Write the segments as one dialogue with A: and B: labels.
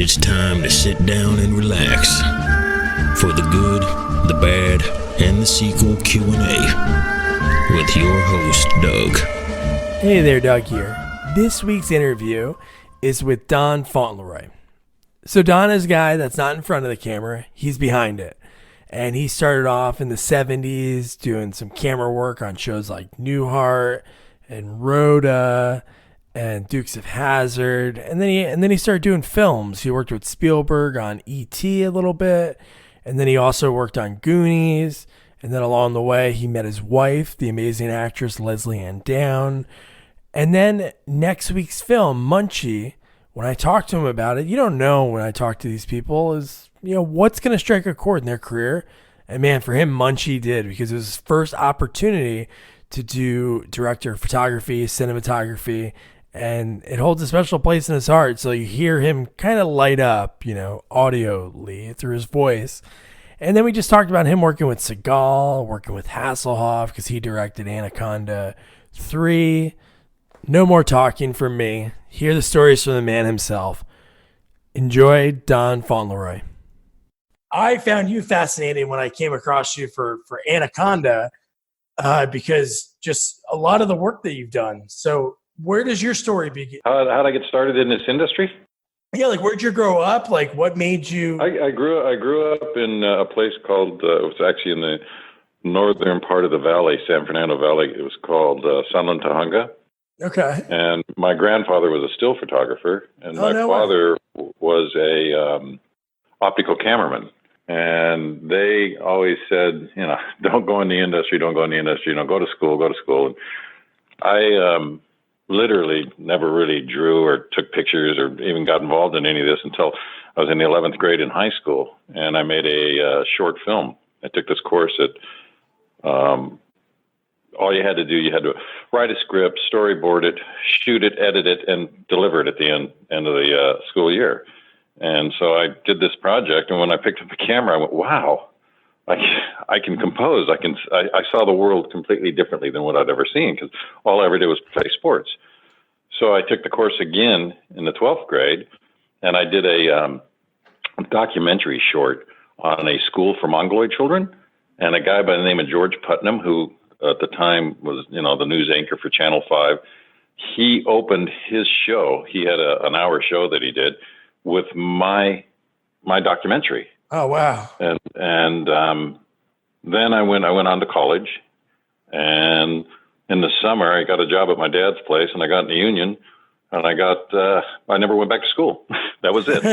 A: It's time to sit down and relax for the good, the bad, and the sequel Q&A with your host, Doug.
B: Hey there, Doug here. This week's interview is with Don FauntLeRoy. So Don is a guy that's not in front of the camera, he's behind it. And he started off in the 70s doing some camera work on shows like Newhart and Rhoda and Dukes of Hazzard. And then he started doing films. He worked with Spielberg on E.T. a little bit. And then he also worked on Goonies. And then along the way, he met his wife, the amazing actress Lesley-Anne Down. And then next week's film, Munchie, when I talked to him about it, you don't know when I talk to these people is, what's going to strike a chord in their career. And man, for him, Munchie did, because it was his first opportunity to do director of photography, cinematography, and it holds a special place in his heart. So you hear him kind of light up, audioly through his voice. And then we just talked about him working with Seagal, working with Hasselhoff, because he directed Anaconda 3. No more talking from me. Hear the stories from the man himself. Enjoy Don FauntLeRoy. I found you fascinating when I came across you for Anaconda because just a lot of the work that you've done. So where does your story begin?
C: How did I get started in this industry?
B: Yeah, like where'd you grow up? Like what made you?
C: I grew up in a place called, it was actually in the northern part of the valley, San Fernando Valley. It was called San Tahunga.
B: Okay.
C: And my grandfather was a still photographer, and my father was a optical cameraman. And they always said, don't go in the industry, go to school. And I literally never really drew or took pictures or even got involved in any of this until I was in the 11th grade in high school. And I made a short film. I took this course at, all you had to do, you had to write a script, storyboard it, shoot it, edit it, and deliver it at the end of the school year. And so I did this project, and when I picked up the camera, I went, wow, I can compose. I saw the world completely differently than what I'd ever seen, because all I ever did was play sports. So I took the course again in the 12th grade, and I did a documentary short on a school for Mongoloid children, and a guy by the name of George Putnam, who at the time was, the news anchor for Channel 5. He opened his show. He had an hour show that he did with my documentary.
B: Oh, wow.
C: And then I went on to college, and in the summer I got a job at my dad's place, and I got in the union, and I never went back to school. That was it.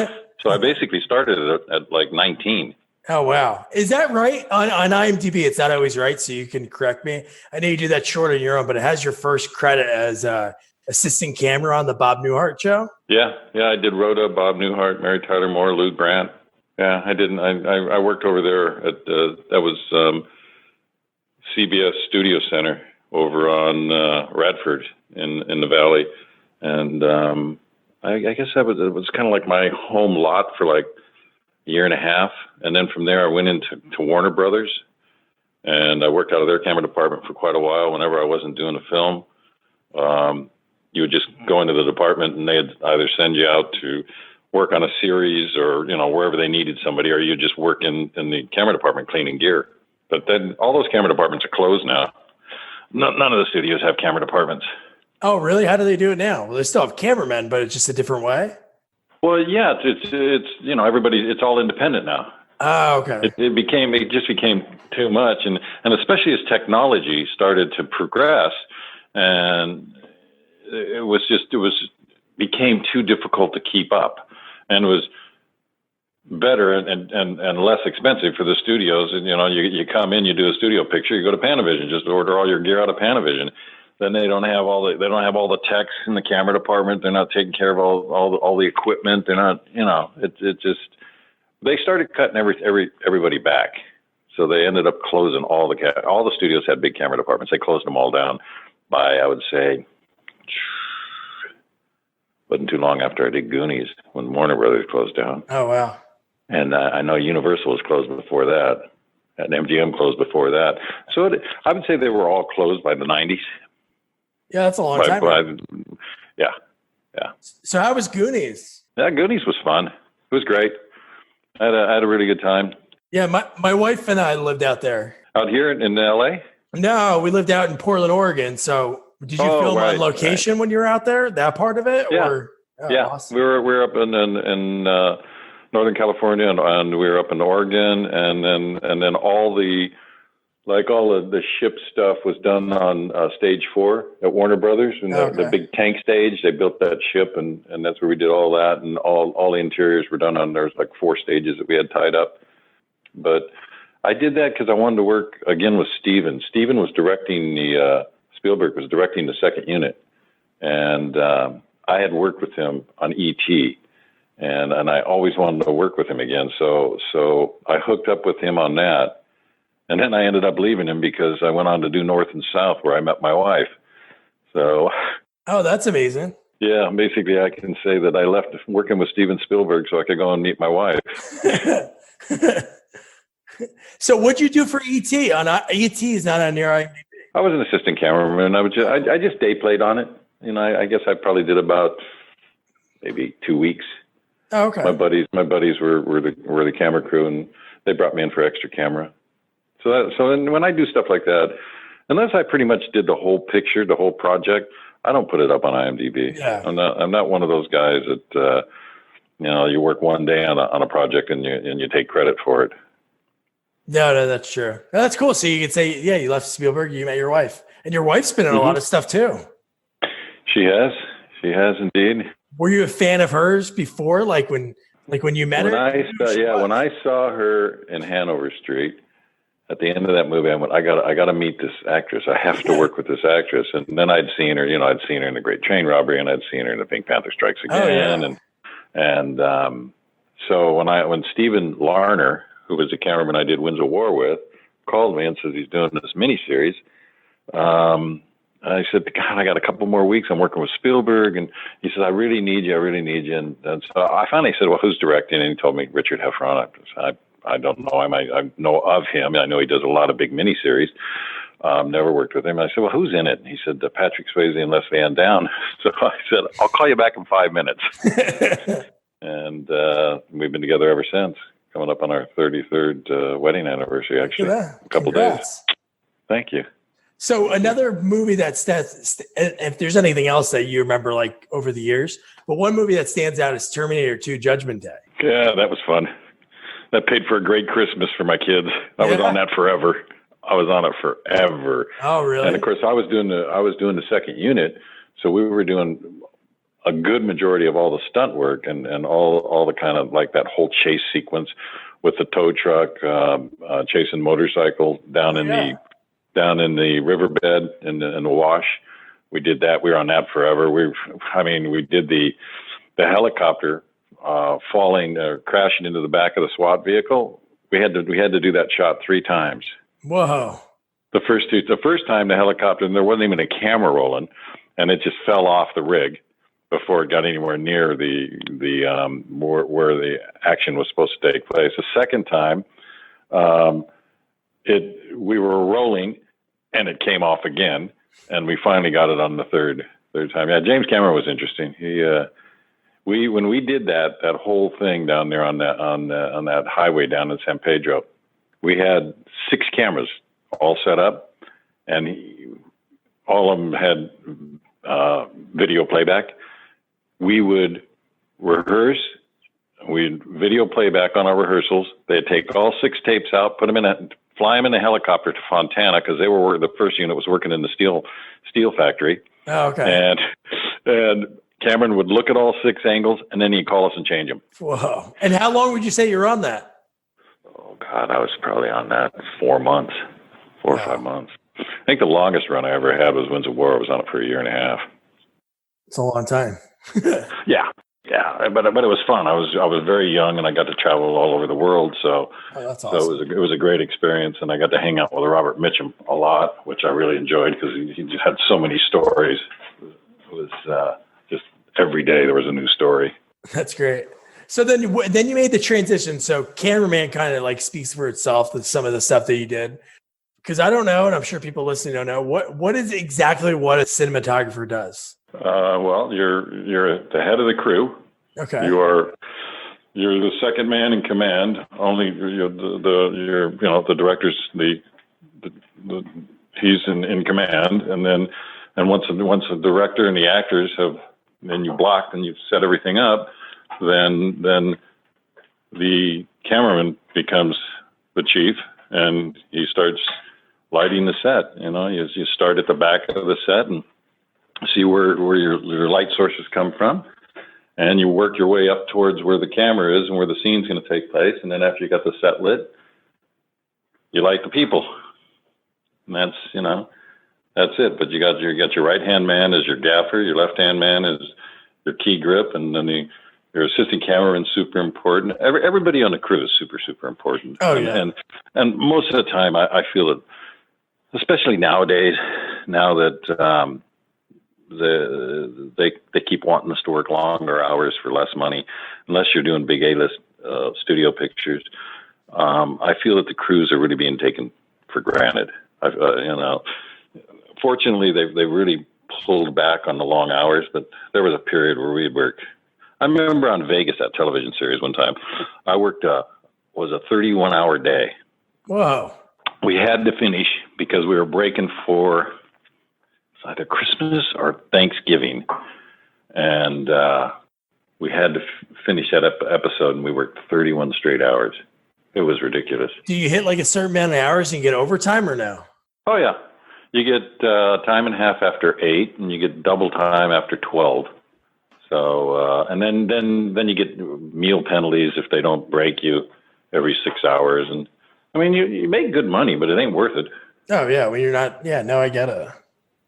C: So I basically started at like 19.
B: Oh, wow. Is that right? On IMDb, it's not always right, so you can correct me. I know you do that short on your own, but it has your first credit as assistant camera on the Bob Newhart show.
C: Yeah, I did Rhoda, Bob Newhart, Mary Tyler Moore, Lou Grant. Yeah, I didn't. I worked over there at that was CBS Studio Center over on Radford in the Valley, and I guess it was kind of like my home lot for like a year and a half, and then from there I went into Warner Brothers, and I worked out of their camera department for quite a while. Whenever I wasn't doing a film, you would just go into the department, and they'd either send you out to work on a series or, wherever they needed somebody, or you just work in the camera department cleaning gear. But then all those camera departments are closed now. None of the studios have camera departments.
B: Oh, really? How do they do it now? Well, they still have cameramen, but it's just a different way?
C: Well, yeah, it's everybody, it's all independent now.
B: Oh, okay.
C: It just became too much. And especially as technology started to progress, and it became too difficult to keep up, and it was better and less expensive for the studios. And you come in, you do a studio picture, you go to Panavision, just order all your gear out of Panavision. Then they don't have all the techs in the camera department. They're not taking care of all the equipment. They're not, it just, they started cutting everybody back. So they ended up closing all the studios had big camera departments. They closed them all down by, I would say, wasn't too long after I did Goonies, when Warner Brothers closed down.
B: Oh, wow.
C: And I know Universal was closed before that, and MGM closed before that. So I would say they were all closed by the 90s.
B: Yeah, that's a long time.
C: Yeah.
B: So how was Goonies?
C: Yeah, Goonies was fun. It was great. I had a really good time.
B: Yeah, my wife and I lived out there.
C: Out here in L.A.?
B: No, we lived out in Portland, Oregon. So did you film on location when you were out there? That part of it?
C: Yeah.
B: Or
C: Awesome. We were up in Northern California, and we were up in Oregon, and then all the ship stuff was done on stage 4 at Warner Brothers, and the big tank stage. They built that ship, and that's where we did all that, and all the interiors were done on. There's like 4 stages that we had tied up. But I did that because I wanted to work again with Steven. Steven was directing Spielberg was directing the second unit, and I had worked with him on E.T. and I always wanted to work with him again. So I hooked up with him on that. And then I ended up leaving him because I went on to do North and South, where I met my wife. So,
B: oh, that's amazing.
C: Yeah, basically I can say that I left working with Steven Spielberg so I could go and meet my wife.
B: So what'd you do for E.T.? E.T. is not on your IMDb. I
C: was an assistant cameraman. I just day played on it. I guess I probably did about maybe 2 weeks.
B: Oh, okay.
C: My buddies were the camera crew, and they brought me in for extra camera. So when I do stuff like that, unless I pretty much did the whole picture, the whole project, I don't put it up on IMDb.
B: Yeah.
C: I'm not one of those guys that you work one day on a project and you take credit for it.
B: No, that's true. No, that's cool. So you could say, yeah, you left Spielberg, you met your wife, and your wife's been in a lot of stuff too.
C: She has indeed.
B: Were you a fan of hers before, like when you met her?
C: When I saw her in Hanover Street. At the end of that movie, I went, I got to meet this actress. I have to work with this actress. And then I'd seen her, I'd seen her in The Great Train Robbery, and I'd seen her in The Pink Panther Strikes Again. So when Stephen Larner, who was the cameraman I did Winds of War with, called me and says he's doing this miniseries, I said, God, I got a couple more weeks. I'm working with Spielberg. And he said, I really need you. And so I finally said, well, who's directing? And he told me Richard Heffron. I don't know him. I know of him. I know he does a lot of big miniseries. Never worked with him. I said, well, who's in it? And he said, Patrick Swayze and Lesley-Anne Down. So I said, I'll call you back in 5 minutes. And we've been together ever since, coming up on our 33rd wedding anniversary, actually. A couple days. Thank you.
B: So another movie if there's anything else that you remember like over the years, but one movie that stands out is Terminator 2 Judgment Day.
C: Yeah, that was fun. That paid for a great Christmas for my kids. I was on that forever. I was on it forever.
B: Oh, really?
C: And of course, I was doing the second unit, so we were doing a good majority of all the stunt work and all the kind of like that whole chase sequence with the tow truck chasing motorcycle down in the riverbed in the wash. We did that. We were on that forever. We did the helicopter. Crashing into the back of the SWAT vehicle. We had to do that shot 3 times.
B: Whoa!
C: The first time the helicopter, and there wasn't even a camera rolling, and it just fell off the rig before it got anywhere near where the action was supposed to take place. The second time, we were rolling, and it came off again, and we finally got it on the third time. Yeah, James Cameron was interesting. When we did that whole thing down there on that highway down in San Pedro, we had 6 cameras all set up, and all of them had video playback. We would rehearse. We'd video playback on our rehearsals. They'd take all 6 tapes out, fly them in a helicopter to Fontana, because the first unit was working in the steel factory.
B: Oh, okay.
C: And Cameron would look at all 6 angles, and then he'd call us and change them.
B: Whoa. And how long would you say you were on that?
C: Oh, God, I was probably on that 4 months, 4 or 5 months. I think the longest run I ever had was Winds of War. I was on it for a year and a half.
B: It's a long time.
C: Yeah. But it was fun. I was very young, and I got to travel all over the world. So,
B: that's awesome.
C: So it was a great experience, and I got to hang out with Robert Mitchum a lot, which I really enjoyed because he just had so many stories. It was just every day there was a new story.
B: That's great. So then you made the transition. So cameraman kind of like speaks for itself with some of the stuff that you did. Because I don't know, and I'm sure people listening don't know, what is exactly what a cinematographer does?
C: Well, you're the head of the crew.
B: Okay.
C: You are you're the second man in command. Only the director's he's in command, and once the director and the actors have, then you blocked and you've set everything up, then the cameraman becomes the chief, and he starts lighting the set. You start at the back of the set and see where your light sources come from, and you work your way up towards where the camera is and where the scene's going to take place. And then after you got the set lit, you light the people, and that's it. But you got your right hand man as your gaffer, your left hand man is your key grip, and then your assistant cameraman, super important. Everybody on the crew is super important.
B: Oh yeah.
C: And most of the time, I feel it, especially nowadays, now that they keep wanting us to work longer hours for less money, unless you're doing big A-list studio pictures. I feel that the crews are really being taken for granted. Fortunately, they've really pulled back on the long hours, but there was a period where we'd work. I remember on Vegas, that television series one time, I worked was a 31-hour day.
B: Whoa.
C: We had to finish because we were breaking for either Christmas or Thanksgiving, and we had to finish that episode, and we worked 31 straight hours. It was ridiculous.
B: Do you hit like a certain amount of hours and get overtime or no?
C: Oh yeah, you get time and a half after 8, and you get double time after 12. So and then you get meal penalties if they don't break you every 6 hours, and I mean you make good money, but it ain't worth it.
B: Oh yeah, when you're not. Yeah, no, I get it.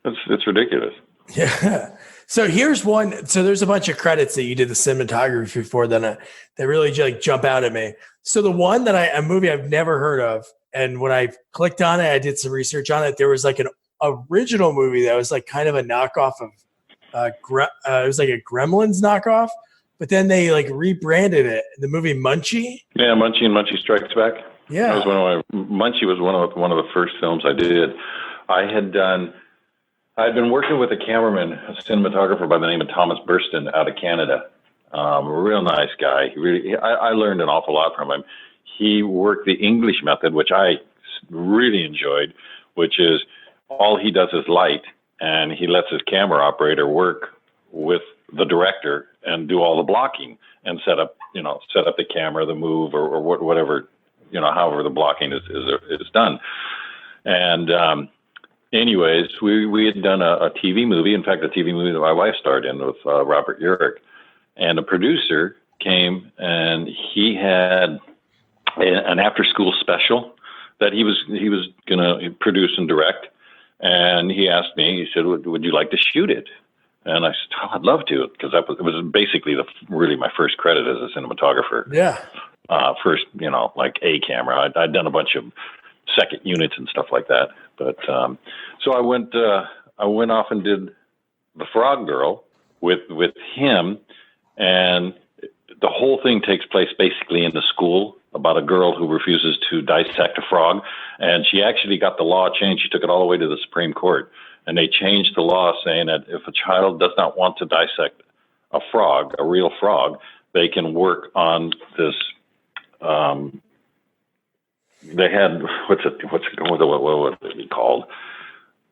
C: It's ridiculous.
B: Yeah. So here's one. So there's a bunch of credits that you did the cinematography for that really like jump out at me. So the one that a movie I've never heard of, and when I clicked on it, I did some research on it. There was like an original movie that was like kind of a knockoff of, it was like a Gremlins knockoff, but then they like rebranded it. The movie Munchie. Yeah,
C: Munchie and Munchie Strikes Back.
B: Yeah,
C: that was Munchie was one of the first films I did. I'd been working with a cameraman, a cinematographer by the name of Thomas Burston out of Canada. A real nice guy. I learned an awful lot from him. He worked the English method, which I really enjoyed, which is all he does is light, and he lets his camera operator work with the director and do all the blocking and set up the camera, the move, or whatever, however the blocking is done. And anyways, we had done a TV movie. In fact, a TV movie that my wife starred in with Robert Urich. And a producer came, and he had an after-school special that he was going to produce and direct. And he asked me, he said, would you like to shoot it? And I said, oh, I'd love to, because it was basically really my first credit as a cinematographer.
B: Yeah.
C: First, like a camera. I'd done a bunch of second units and stuff like that. But so I went off and did The Frog Girl with him, and the whole thing takes place basically in the school about a girl who refuses to dissect a frog, and she actually got the law changed. She took it all the way to the Supreme Court, and they changed the law saying that if a child does not want to dissect a frog, a real frog, they can work on this. They had what was it called?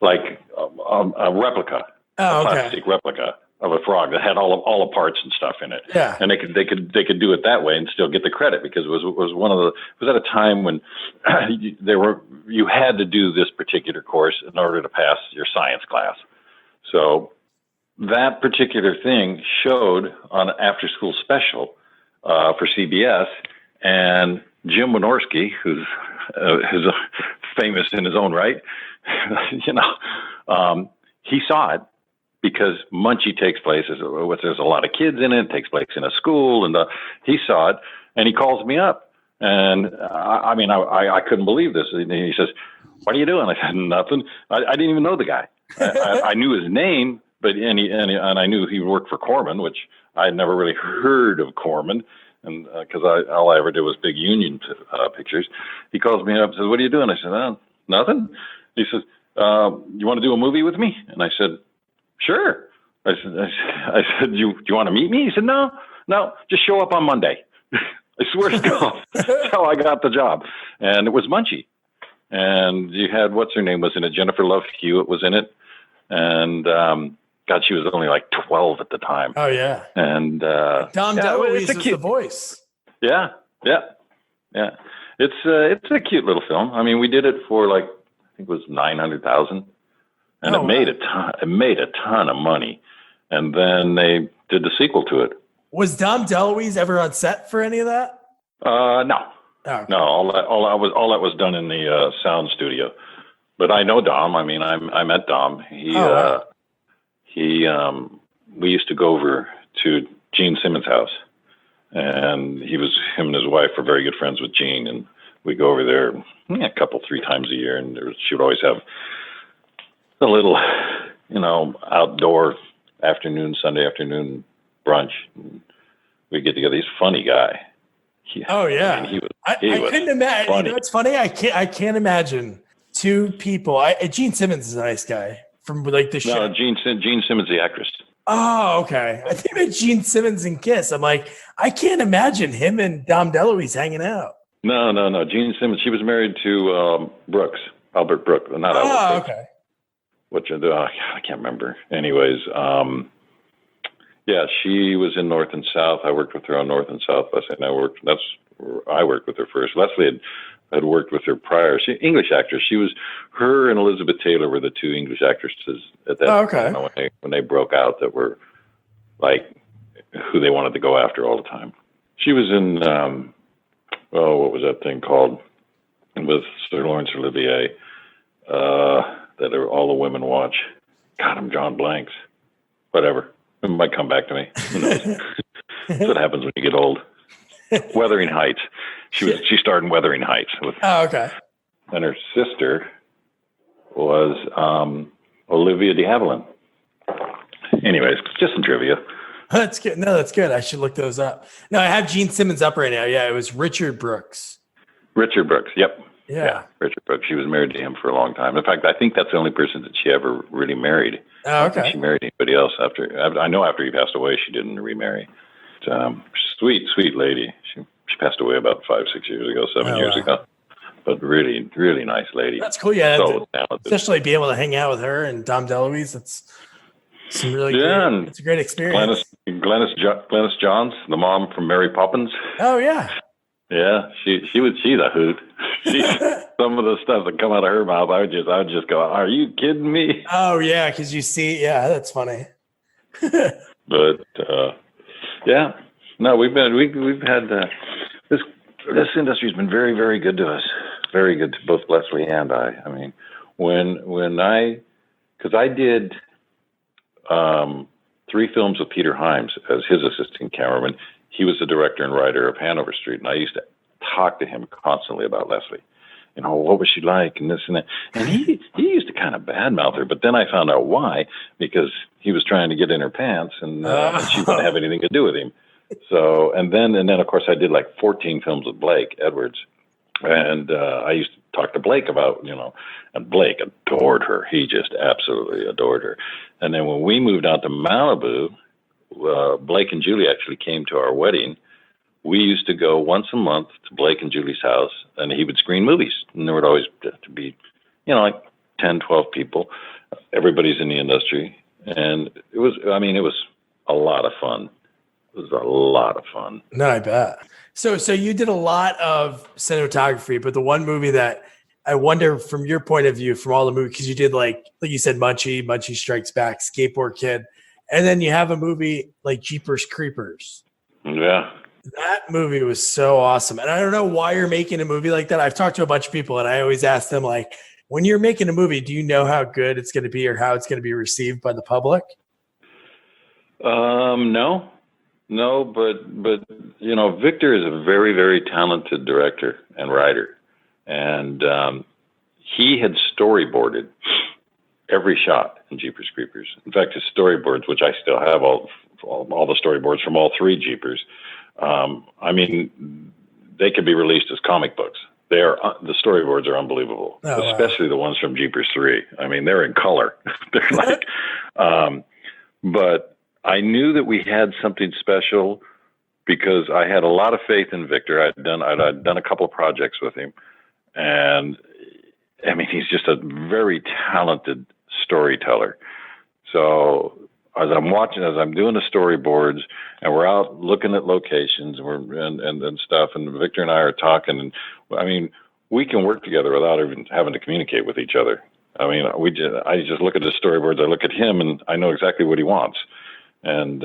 C: Like a replica,
B: a
C: plastic replica of a frog that had all the parts and stuff in it.
B: Yeah,
C: and they could do it that way and still get the credit, because it was at a time when you had to do this particular course in order to pass your science class. So that particular thing showed on an after-school special for CBS, and Jim Wynorski, who's famous in his own right, he saw it, because Munchie takes place, there's a lot of kids in it, takes place in a school, and he saw it, and he calls me up, and I couldn't believe this. And he says, "What are you doing?" I said, "Nothing." I didn't even know the guy. I knew his name, but and I knew he worked for Corman, which I had never really heard of Corman, and because all I ever did was big union pictures. He calls me up and says, "What are you doing?" I said, "Oh, nothing." He says, "You want to do a movie with me?" And I said, "Sure." I said, "Do you want to meet me?" He said, No, just show up on Monday." I swear to God, that's how I got the job. And it was Munchie. And you had, what's her name was in it? Jennifer Love Hewitt was in it. And God, she was only like 12 at the time.
B: Oh, yeah.
C: And
B: Dom DeLuise was the voice.
C: Yeah. It's a cute little film. I mean, we did it for like, I think it was $900,000. And it made a ton of money. And then they did the sequel to it.
B: Was Dom DeLuise ever on set for any of that?
C: No.
B: Oh, okay.
C: No, all that was done in the sound studio. But I know Dom. I mean, I met Dom. We used to go over to Gene Simmons' house, and him and his wife were very good friends with Gene, and we go over there a couple, 3 times a year, and she would always have a little, outdoor Sunday afternoon brunch. We get together. He's a funny guy.
B: Oh yeah,
C: I mean,
B: I couldn't imagine.
C: Funny.
B: It's funny. I can't imagine 2 people. Gene Simmons is a nice guy from like the show.
C: No, Gene Simmons, the actress.
B: Oh, okay. I think about Gene Simmons and Kiss. I'm like, I can't imagine him and Dom DeLuise hanging out.
C: No. Gene Simmons. She was married to Brooks, Albert Brooks, not Albert Brooks.
B: Okay.
C: Which I can't remember. Anyways, yeah, she was in North and South. I worked with her on North and South. I worked with her first. Leslie had worked with her prior. She English actress. Her and Elizabeth Taylor were the 2 English actresses at that time when they broke out that were like who they wanted to go after all the time. She was in what was that thing called with Sir Laurence Olivier that all the women watch. God, I'm drawing blanks. Whatever. It might come back to me. Who knows? That's what happens when you get old. Wuthering Heights. She starred in Wuthering Heights.
B: Okay.
C: And her sister was Olivia de Havilland. Anyways, just some trivia.
B: That's good. No, that's good. I should look those up. No, I have Gene Simmons up right now. Yeah, it was Richard Brooks.
C: Richard Brooks. Yep.
B: Yeah.
C: Richard Brooks. She was married to him for a long time. In fact, I think that's the only person that she ever really married.
B: Oh, okay.
C: I don't think she married anybody else after. I know after he passed away, she didn't remarry. Sweet lady. She passed away about 5-6 years ago, 7 years ago. But really, really nice lady.
B: That's cool. Yeah,
C: so talented.
B: Especially be able to hang out with her and Dom DeLuise. That's some really great. It's a great experience.
C: Glennis Johns, the mom from Mary Poppins.
B: Oh yeah.
C: Yeah, she's a hoot. Some of the stuff that come out of her mouth, I would just go, "Are you kidding me?"
B: Oh yeah, because you see, yeah, that's funny.
C: But yeah, no, we've had this industry's been very, very good to us, very good to both Leslie and I. I mean, because I did 3 films with Peter Hyams as his assistant cameraman. He was the director and writer of Hanover Street, and I used to talk to him constantly about Leslie. What was she like, and this and that. And he used to kind of badmouth her, but then I found out why, because he was trying to get in her pants, and she wouldn't have anything to do with him. So, and then of course I did like 14 films with Blake Edwards, and I used to talk to Blake about, and Blake adored her. He just absolutely adored her. And then when we moved out to Malibu, Blake and Julie actually came to our wedding. We used to go once a month to Blake and Julie's house, and he would screen movies. And there would always be, like 10, 12 people. Everybody's in the industry. And it was a lot of fun. It was a lot of fun.
B: No, I bet. So you did a lot of cinematography, but the one movie that I wonder from your point of view, from all the movies, because you did like you said, Munchie Strikes Back, Skateboard Kid. And then you have a movie like Jeepers Creepers.
C: Yeah.
B: That movie was so awesome. And I don't know why you're making a movie like that. I've talked to a bunch of people, and I always ask them, like, when you're making a movie, do you know how good it's going to be or how it's going to be received by the public?
C: No, but Victor is a very, very talented director and writer. And he had storyboarded every shot in Jeepers Creepers. In fact, his storyboards, which I still have all the storyboards from all 3 Jeepers, they could be released as comic books. The storyboards are unbelievable, especially the ones from Jeepers 3. I mean, they're in color. They're like, but I knew that we had something special because I had a lot of faith in Victor. I'd done a couple of projects with him, and I mean, he's just a very talented storyteller. So as I'm doing the storyboards, and we're out looking at locations, and stuff, and Victor and I are talking, and I mean, we can work together without even having to communicate with each other. I mean, I just look at the storyboards, I look at him, and I know exactly what he wants. And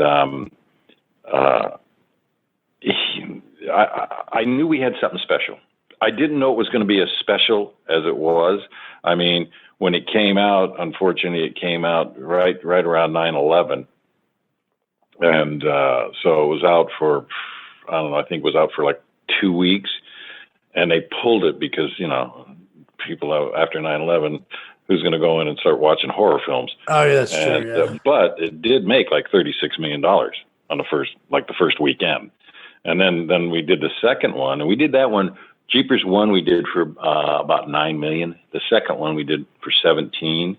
C: I knew we had something special. I didn't know it was going to be as special as it was. I mean, when it came out, unfortunately, it came out right around 9/11. And so it was out for, I don't know, I think it was out for like 2 weeks. And they pulled it because, you know, people after 9/11, who's going to go in and start watching horror films?
B: Oh, yeah, that's true. Yeah.
C: But it did make like $36 million on the first weekend. And then we did the second one, and we did that one. Jeepers one we did for about $9 million. The second one we did for 17,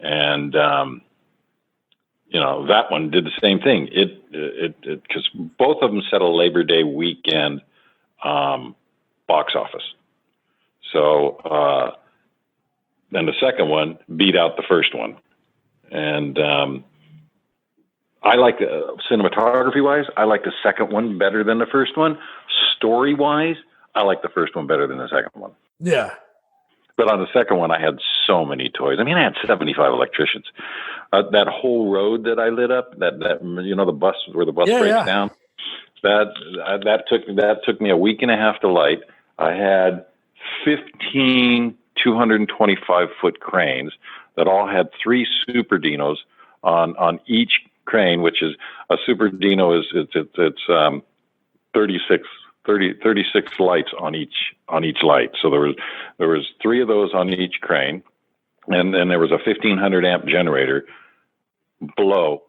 C: and you know, that one did the same thing. It because both of them set a Labor Day weekend box office. So then the second one beat out the first one, and I like cinematography wise, I like the second one better than the first one. Story wise, I like the first one better than the second one.
B: Yeah.
C: But on the second one, I had so many toys. I mean, I had 75 electricians. That whole road that I lit up, that you know, the bus where the bus breaks down, that took me a week and a half to light. I had 15 225-foot cranes that all had 3 Super Dinos on each crane, which is a Super Dino is 36 lights on each light. So there was 3 of those on each crane, and then there was a 1500 amp generator below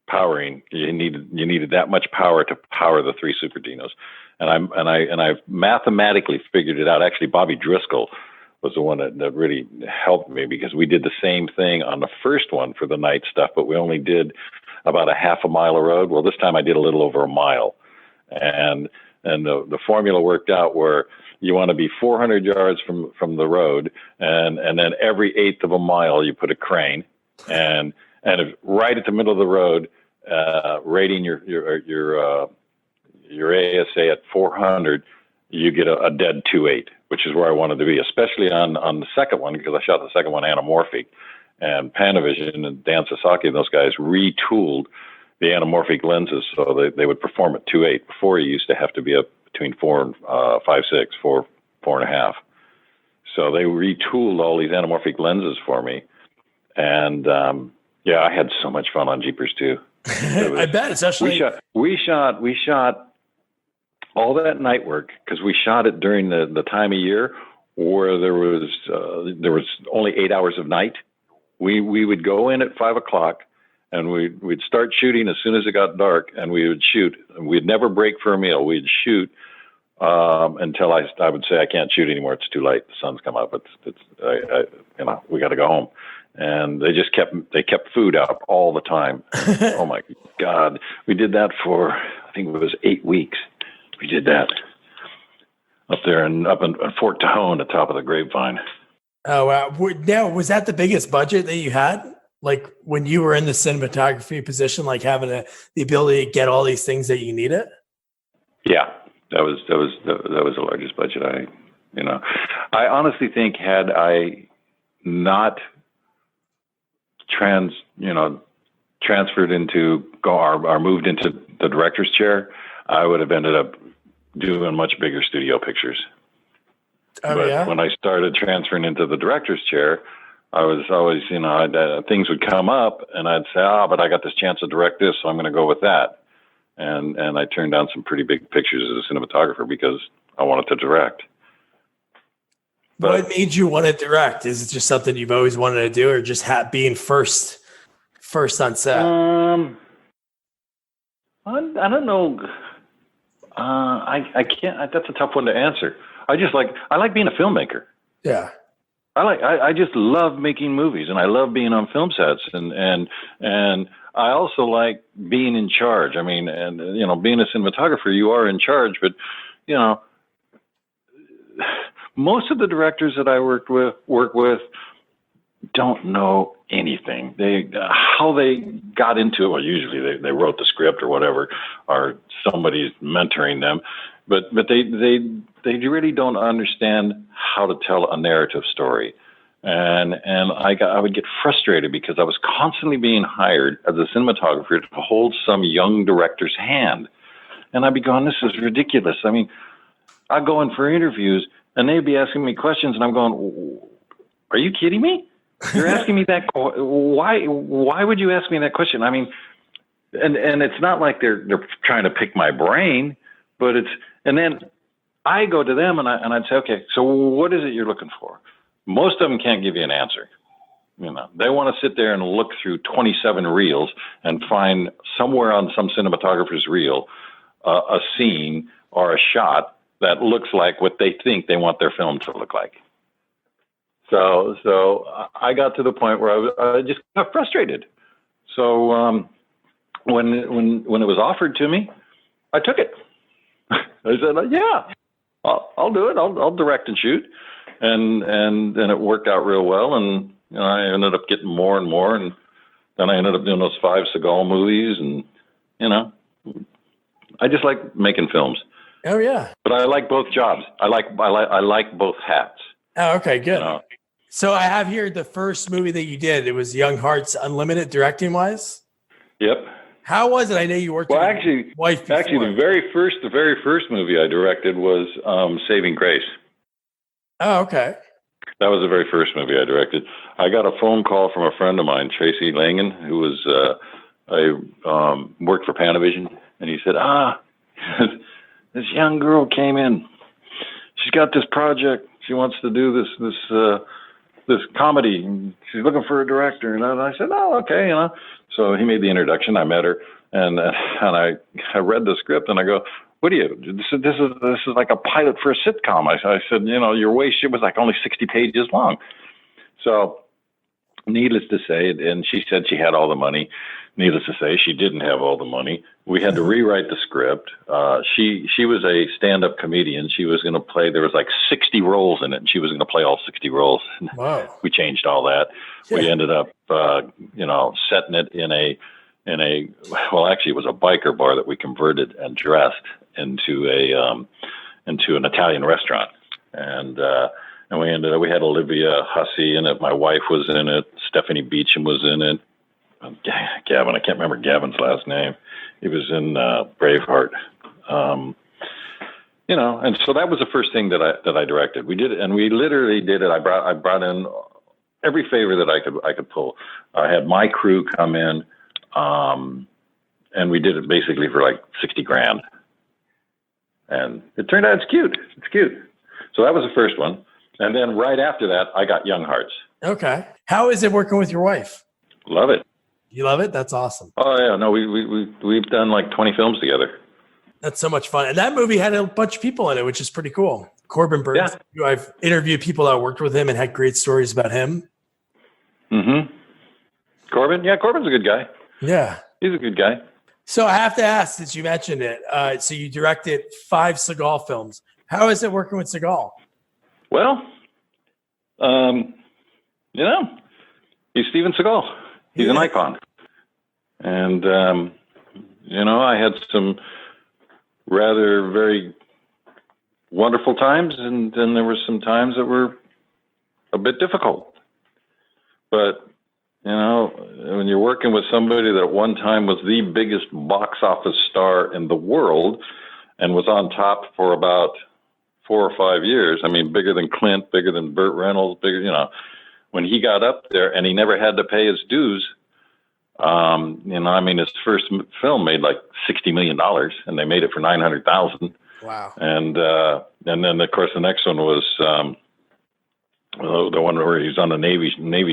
C: powering. You needed that much power to power the 3 Super Dinos, and I mathematically figured it out. Actually, Bobby Driscoll was the one that really helped me, because we did the same thing on the first one for the night stuff, but we only did about a half a mile of road. Well, this time I did a little over a mile, and the formula worked out where you want to be 400 yards from the road, and then every eighth of a mile you put a crane, and if right at the middle of the road, rating your ASA at 400, you get a dead 2.8, which is where I wanted to be, especially on the second one, because I shot the second one anamorphic, and Panavision and Dan Sasaki and those guys retooled the anamorphic lenses so they would perform at 2.8. Before, you used to have to be up between 4 and 5.6, 4.5. So they retooled all these anamorphic lenses for me, and yeah, I had so much fun on Jeepers too.
B: I bet, especially
C: we shot all that night work, because we shot it during the time of year where there was only 8 hours of night. We would go in at 5 o'clock, and we'd start shooting as soon as it got dark, and we would shoot. We'd never break for a meal. We'd shoot until I would say, I can't shoot anymore. It's too late. The sun's come up. We got to go home. And they kept food out all the time. Oh my God. We did that for, I think it was 8 weeks. We did that up in Fort Tahoe, at the top of the Grapevine.
B: Oh, wow. Now, was that the biggest budget that you had? Like when you were in the cinematography position, like having the ability to get all these things that you needed?
C: Yeah, that was the largest budget. I honestly think, had I not transferred into or moved into the director's chair, I would have ended up doing much bigger studio pictures.
B: Oh,
C: but
B: yeah?
C: when I started transferring into the director's chair, I was always, things would come up, and I'd say, but I got this chance to direct this, so I'm going to go with that. And I turned down some pretty big pictures as a cinematographer because I wanted to direct. But
B: what made you want to direct? Is it just something you've always wanted to do, or just being first on set?
C: I don't know. I can't. That's a tough one to answer. I like being a filmmaker.
B: Yeah.
C: I just love making movies, and I love being on film sets, and I also like being in charge. I mean, and being a cinematographer, you are in charge, but most of the directors that I work with don't know anything. How they got into it. Well, usually they wrote the script or whatever, or somebody's mentoring them, but they really don't understand how to tell a narrative story. And I would get frustrated because I was constantly being hired as a cinematographer to hold some young director's hand, and I'd be going, this is ridiculous. I mean, I go in for interviews and they'd be asking me questions, and I'm going, are you kidding me? You're asking me that? Why would you ask me that question? I mean, and it's not like they're trying to pick my brain, but and then I go to them and I'd say, okay, so what is it you're looking for? Most of them can't give you an answer. They want to sit there and look through 27 reels and find somewhere on some cinematographer's reel a scene or a shot that looks like what they think they want their film to look like. So I got to the point where I just got frustrated. So when it was offered to me, I took it. I said, yeah, I'll do it. I'll direct and shoot, and it worked out real well. And I ended up getting more and more, and then I ended up doing those 5 Seagal movies, and I just like making films.
B: Oh yeah.
C: But I like both jobs. I like both hats.
B: Oh, okay, good. So I have here the first movie that you did. It was Young Hearts Unlimited, directing wise.
C: Yep.
B: How was it? I know you worked with your wife before.
C: Actually, the very first movie I directed was Saving Grace.
B: Oh, okay.
C: That was the very first movie I directed. I got a phone call from a friend of mine, Tracy Langan, who was worked for Panavision, and he said, this young girl came in. She's got this project. She wants to do this comedy, and she's looking for a director. And I said, oh, okay, So he made the introduction. I met her, and I read the script, and I go, what do you? This is like a pilot for a sitcom. I said, your waist, it was like only 60 pages long. So, needless to say, and she said she had all the money. Needless to say, she didn't have all the money. We had to rewrite the script. She was a stand-up comedian. She was going to play. There was like 60 roles in it, and she was going to play all 60 roles.
B: Wow. We
C: changed all that. Yeah. We ended up, setting it in a. Well, actually, it was a biker bar that we converted and dressed into an Italian restaurant, and we had Olivia Hussey in it. My wife was in it. Stephanie Beecham was in it. Gavin, I can't remember Gavin's last name. He was in Braveheart. And so that was the first thing that I directed. We did it, and we literally did it. I brought in every favor that I could pull. I had my crew come in, and we did it basically for like $60,000. And it turned out it's cute. It's cute. So that was the first one. And then right after that, I got Young Hearts.
B: Okay. How is it working with your wife?
C: Love it.
B: You love it? That's awesome.
C: Oh yeah, no, we've done like 20 films together.
B: That's so much fun. And that movie had a bunch of people in it, which is pretty cool. Corbin Burns. Yeah. I've interviewed people that worked with him and had great stories about him.
C: Mm-hmm. Corbin? Yeah, Corbin's a good guy.
B: Yeah.
C: He's a good guy.
B: So I have to ask, since you mentioned it, so you directed 5 Seagal films. How is it working with Seagal?
C: Well, he's Steven Seagal. He's an icon. And, I had some rather very wonderful times, and then there were some times that were a bit difficult. But, when you're working with somebody that at one time was the biggest box office star in the world and was on top for about 4 or 5 years, I mean, bigger than Clint, bigger than Burt Reynolds, bigger, when he got up there and he never had to pay his dues, his first film made like $60 million and they made it for $900,000.
B: Wow.
C: And then of course the next one was, the one where he's on a Navy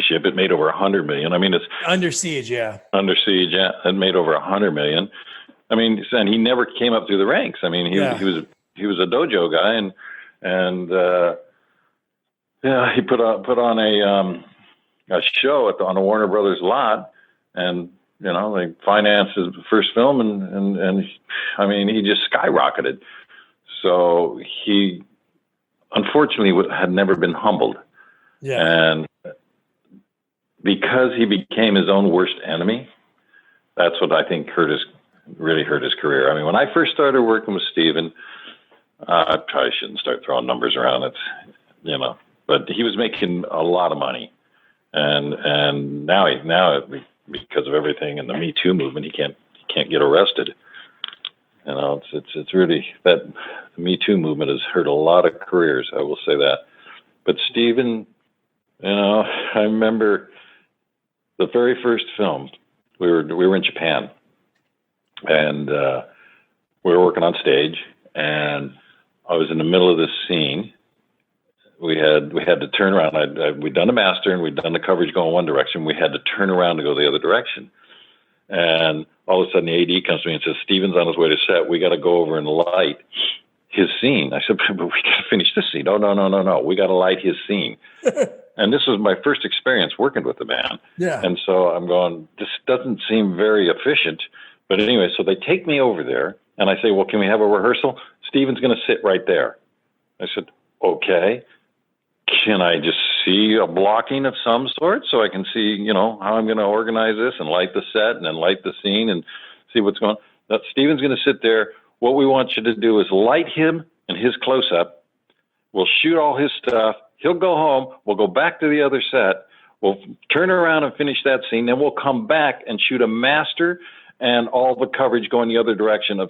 C: ship. It made over $100 million. I mean, it's
B: Under Siege. Yeah.
C: Under Siege. Yeah. It made over $100 million. I mean, and he never came up through the ranks. I mean, he was a dojo guy and Yeah, he put on a show on a Warner Brothers lot, and they financed his first film, and I mean, he just skyrocketed. So he unfortunately had never been humbled, and because he became his own worst enemy, that's what I think really hurt his career. I mean, when I first started working with Steven, I probably shouldn't start throwing numbers around. But he was making a lot of money, and now because of everything and the Me Too movement, he can't get arrested. It's really that the Me Too movement has hurt a lot of careers. I will say that. But Steven, I remember the very first film. We were in Japan, and we were working on stage, and I was in the middle of this scene. We had to turn around. We'd done the master and we'd done the coverage going one direction. We had to turn around to go the other direction. And all of a sudden the AD comes to me and says, Steven's on his way to set. We got to go over and light his scene. I said, but we got to finish this scene. Oh, no. We got to light his scene. And this was my first experience working with the man. Yeah. And so I'm going, this doesn't seem very efficient. But anyway, so they take me over there and I say, well, can we have a rehearsal? Steven's going to sit right there. I said, okay. Can I just see a blocking of some sort so I can see, how I'm going to organize this and light the set and then light the scene and see what's going on? That Steven's going to sit there. What we want you to do is light him and his close-up. We'll shoot all his stuff. He'll go home. We'll go back to the other set. We'll turn around and finish that scene. Then we'll come back and shoot a master and all the coverage going the other direction of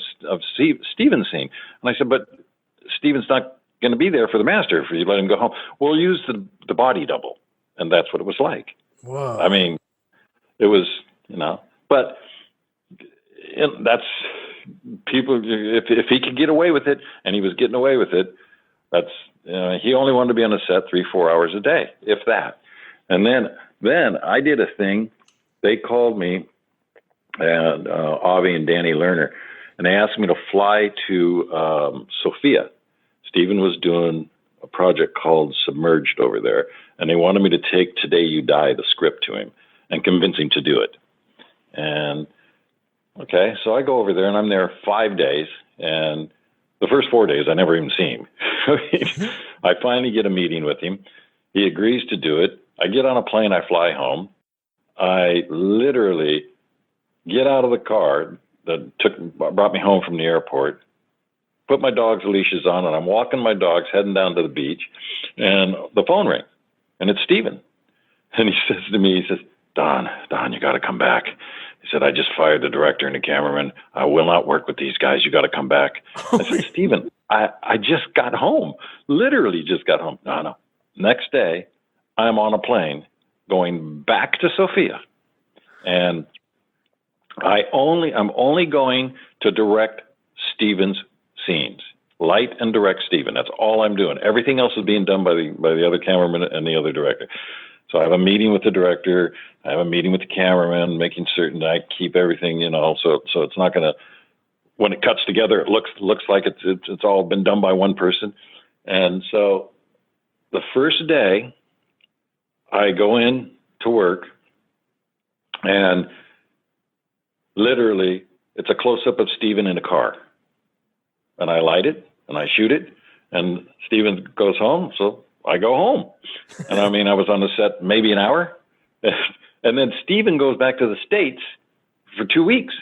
C: Steven's scene. And I said, but Steven's not going to be there for the master if you let him go home. We'll use the body double. And that's what it was like. Whoa. I mean, it was, but that's people, if he could get away with it, and he was getting away with it, that's, he only wanted to be on the set 3-4 hours a day, if that. And then I did a thing. They called me, and Avi and Danny Lerner, and they asked me to fly to Sofia. Steven was doing a project called Submerged over there, and they wanted me to take Today You Die, the script, to him and convince him to do it. And okay, so I go over there, and I'm there 5 days, and the first 4 days I never even see him. I finally get a meeting with him. He agrees to do it. I get on a plane, I fly home. I literally get out of the car that brought me home from the airport, put my dog's leashes on, and I'm walking my dogs, heading down to the beach, and the phone rings, and it's Steven. And he says to me, he says, Don, you got to come back. He said, I just fired the director and the cameraman. I will not work with these guys. You got to come back. I said, Steven, I just got home, literally just got home. No. Next day, I'm on a plane going back to Sofia, and I'm only going to direct Steven's scenes, light and direct Steven. That's all I'm doing. Everything else is being done by the other cameraman and the other director. So I have a meeting with the director. I have a meeting with the cameraman, making certain that I keep everything, so it's not going to, when it cuts together, it looks like it's all been done by one person. And so the first day I go in to work, and literally it's a close-up of Steven in a car. And I light it, and I shoot it, and Steven goes home, so I go home. And I mean, I was on the set maybe an hour. And then Steven goes back to the States for 2 weeks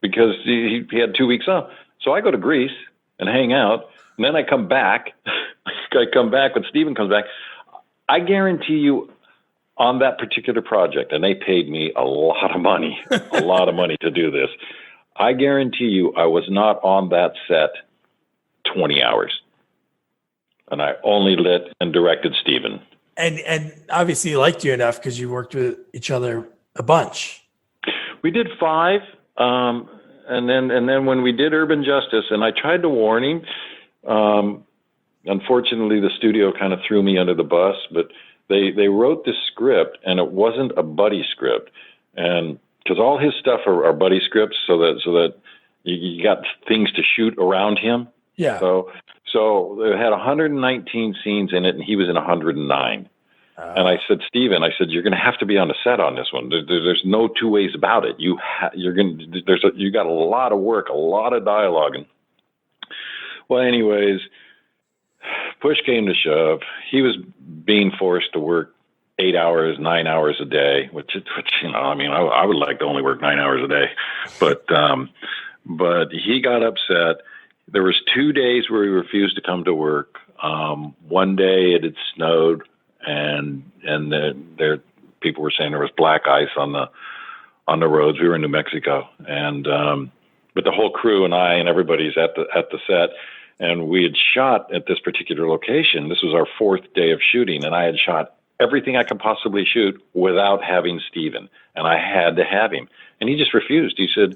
C: because he had 2 weeks off. So I go to Greece and hang out, and then I come back. When Steven comes back. I guarantee you on that particular project, and they paid me a lot of money to do this. I guarantee you I was not on that set 20 hours. And I only lit and directed Steven.
B: And obviously he liked you enough because you worked with each other a bunch.
C: We did 5. And then when we did Urban Justice, and I tried to warn him, unfortunately the studio kind of threw me under the bus, but they wrote this script, and it wasn't a buddy script. And because all his stuff are buddy scripts, so that you got things to shoot around him. Yeah. So it had 119 scenes in it, and he was in 109. And I said, Steven, you're going to have to be on the set on this one. There's no two ways about it. You got a lot of work, a lot of dialogue. And well, anyways, push came to shove. He was being forced to work 8 hours, 9 hours a day, which I would like to only work 9 hours a day, but he got upset. There was 2 days where he refused to come to work. One day it had snowed, and there people were saying there was black ice on the roads. We were in New Mexico, and but the whole crew and I and everybody's at the set, and we had shot at this particular location. This was our 4th day of shooting, and I had shot everything I could possibly shoot without having Steven, and I had to have him, and he just refused. He said,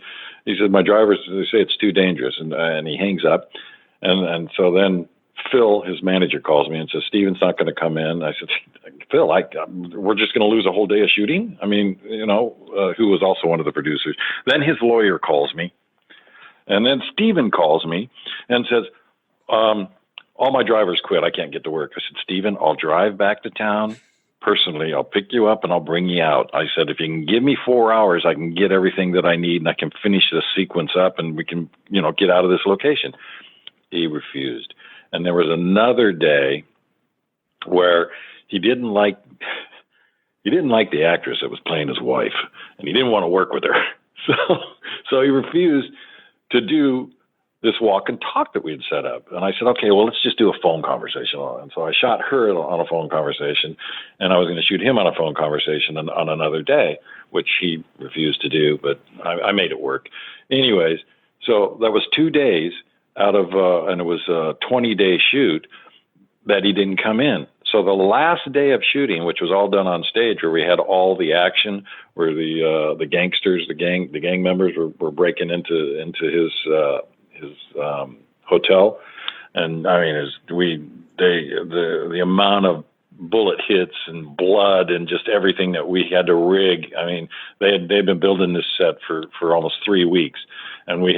C: my drivers, they say it's too dangerous, and he hangs up, and so then Phil, his manager, calls me and says, Steven's not going to come in. I said, Phil, we're just going to lose a whole day of shooting? I mean, who was also one of the producers. Then his lawyer calls me, and then Steven calls me and says, all my drivers quit. I can't get to work. I said, Steven, I'll drive back to town personally. I'll pick you up and I'll bring you out. I said, if you can give me 4 hours, I can get everything that I need and I can finish the sequence up and we can, get out of this location. He refused. And there was another day where he didn't like the actress that was playing his wife, and he didn't want to work with her. So he refused to do this walk and talk that we had set up. And I said, okay, well, let's just do a phone conversation. And so I shot her on a phone conversation, and I was going to shoot him on a phone conversation on another day, which he refused to do, but I made it work. Anyways, so that was 2 days out of, and it was a 20-day shoot that he didn't come in. So the last day of shooting, which was all done on stage, where we had all the action, where the gangsters, the gang members were breaking into his hotel, and I mean, the amount of bullet hits and blood and just everything that we had to rig. I mean, they'd been building this set for almost 3 weeks, and we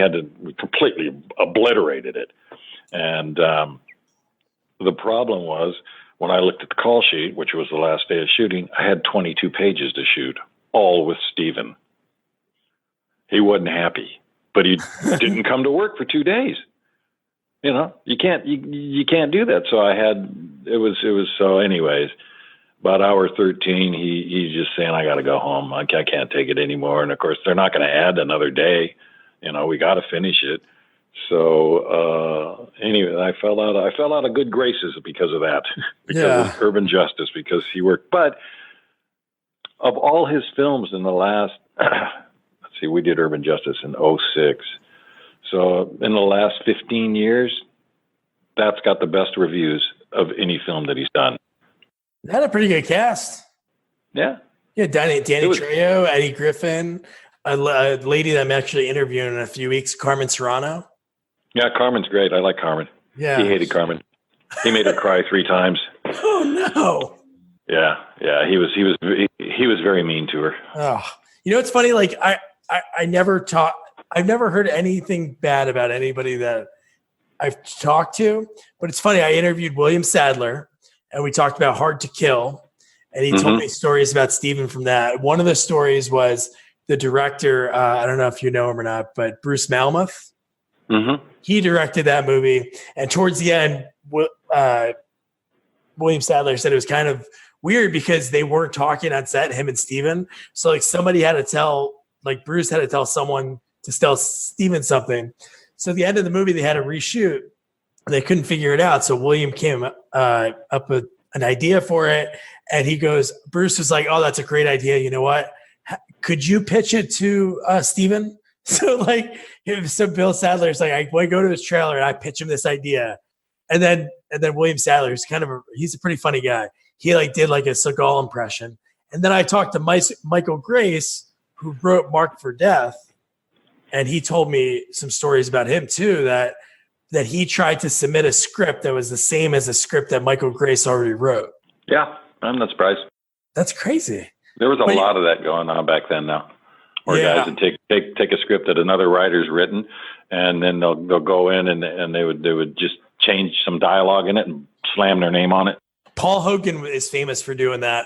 C: completely obliterated it. And the problem was, when I looked at the call sheet, which was the last day of shooting, I had 22 pages to shoot, all with Steven. He wasn't happy, but he didn't come to work for 2 days. You can't do that. So so anyways, about hour 13, he's just saying, I got to go home. I can't take it anymore. And of course, they're not going to add another day. We got to finish it. So anyway, I fell out of good graces because of that, because of Urban Justice, because he worked. But of all his films in the last, let's see, we did Urban Justice in 2006. So in the last 15 years, that's got the best reviews of any film that he's done.
B: They had a pretty good cast.
C: Yeah.
B: Yeah, Danny Trejo, Eddie Griffin, a lady that I'm actually interviewing in a few weeks, Carmen Serrano.
C: Yeah, Carmen's great. I like Carmen.
B: Yeah.
C: He hated Carmen. He made her cry 3 times.
B: Oh no.
C: Yeah. He was very mean to her.
B: Oh, it's funny. Like I've never heard anything bad about anybody that I've talked to, but it's funny. I interviewed William Sadler, and we talked about Hard to Kill, and he told me stories about Steven from that. One of the stories was the director. I don't know if you know him or not, but Bruce Malmuth. Mm-hmm. He directed that movie, and towards the end, William Sadler said it was kind of weird because they weren't talking on set, him and Steven. So like somebody had to tell, like Bruce had to tell someone to tell Steven something. So at the end of the movie, they had to reshoot. They couldn't figure it out. So William came up with an idea for it, and he goes, Bruce was like, "Oh, that's a great idea. You know what? Could you pitch it to Steven?" So Bill Sadler's like, I go to his trailer and I pitch him this idea. And then William Sadler is he's a pretty funny guy. He did a Seagal impression. And then I talked to Michael Grace, who wrote Marked for Death. And he told me some stories about him too, that he tried to submit a script that was the same as a script that Michael Grace already wrote.
C: Yeah. I'm not surprised.
B: That's crazy.
C: There was a lot of that going on back then now. Or guys would take a script that another writer's written, and then they'll go in and they would just change some dialogue in it and slam their name on it.
B: Paul Hogan is famous for doing that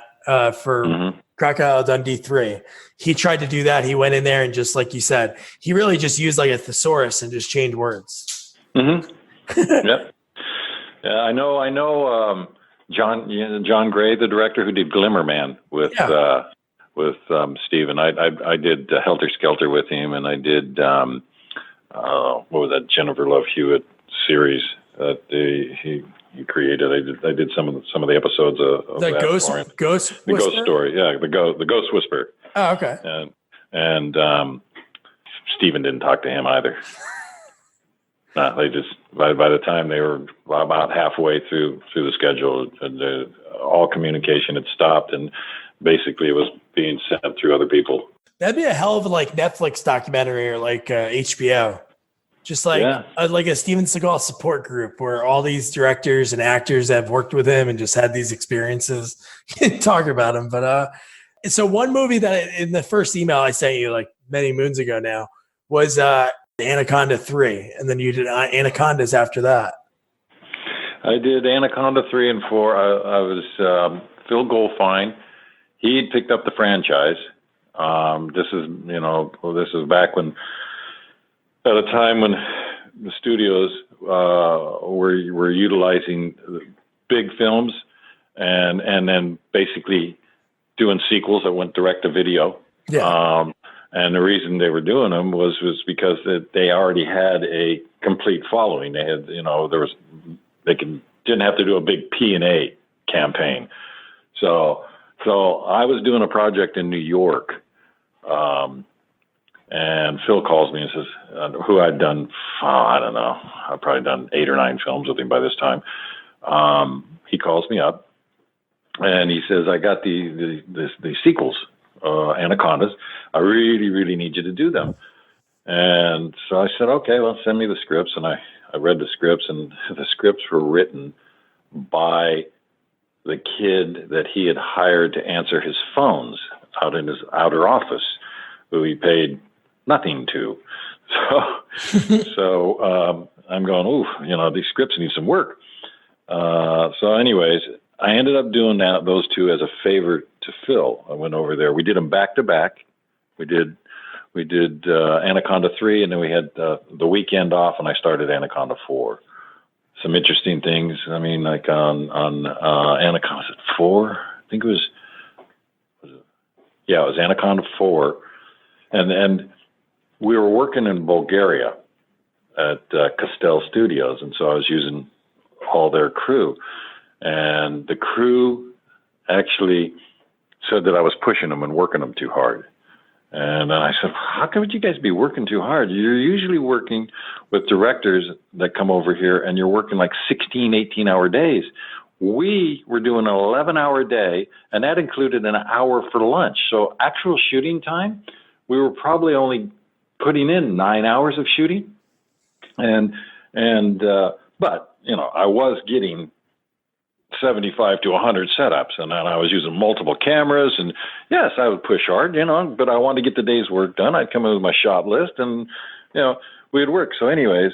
B: for Crocodile Dundee 3. He tried to do that. He went in there and just like you said, he really just used like a thesaurus and just changed words.
C: Mm-hmm. Yep. Yeah, I know. John Gray, the director who did Glimmerman with Steven. I did Helter Skelter with him, and I did what was that Jennifer Love Hewitt series that he created. I did some of the episodes of
B: the
C: that
B: Ghost
C: the Ghost Story. Yeah, the Ghost Whisperer.
B: Oh, okay.
C: And Steven didn't talk to him either. No, they just by the time they were about halfway through the schedule, and all communication had stopped, and basically it was being sent through other people.
B: That'd be a hell of a like Netflix documentary or like HBO, just like a Steven Seagal support group where all these directors and actors have worked with him and just had these experiences. Talk about them, but so one movie that in the first email I sent you like many moons ago now was Anaconda 3, and then you did Anacondas after that.
C: I did Anaconda 3 and 4. I was Phil Goldfine. He had picked up the franchise. This is back when, at a time when the studios were utilizing big films and then basically doing sequels that went direct to video. Yeah. And the reason they were doing them was because they already had a complete following. They had, didn't have to do a big P&A campaign. So I was doing a project in New York, and Phil calls me and says, who I'd done, I don't know, I've probably done 8 or 9 films with him by this time. He calls me up and he says, I got the sequels, Anacondas. I really, really need you to do them. And so I said, okay, well, send me the scripts. And I read the scripts, and the scripts were written by the kid that he had hired to answer his phones out in his outer office, who he paid nothing to. So I'm going, ooh, these scripts need some work. So anyways, I ended up doing those two as a favor to Phil. I went over there. We did them back to back. We did Anaconda 3, and then we had the weekend off, and I started Anaconda 4. Some interesting things. I mean, like on Anaconda 4, I think it was Anaconda 4, and we were working in Bulgaria at Castell Studios, and so I was using all their crew, and the crew actually said that I was pushing them and working them too hard. And I said, how come you guys be working too hard? You're usually working with directors that come over here and you're working like 16, 18-hour days. We were doing an 11-hour day, and that included an hour for lunch. So actual shooting time, we were probably only putting in 9 hours of shooting. But I was getting 75 to 100 setups, and then I was using multiple cameras, and yes, I would push hard, but I wanted to get the day's work done. I'd come in with my shot list, and we'd work. So anyways,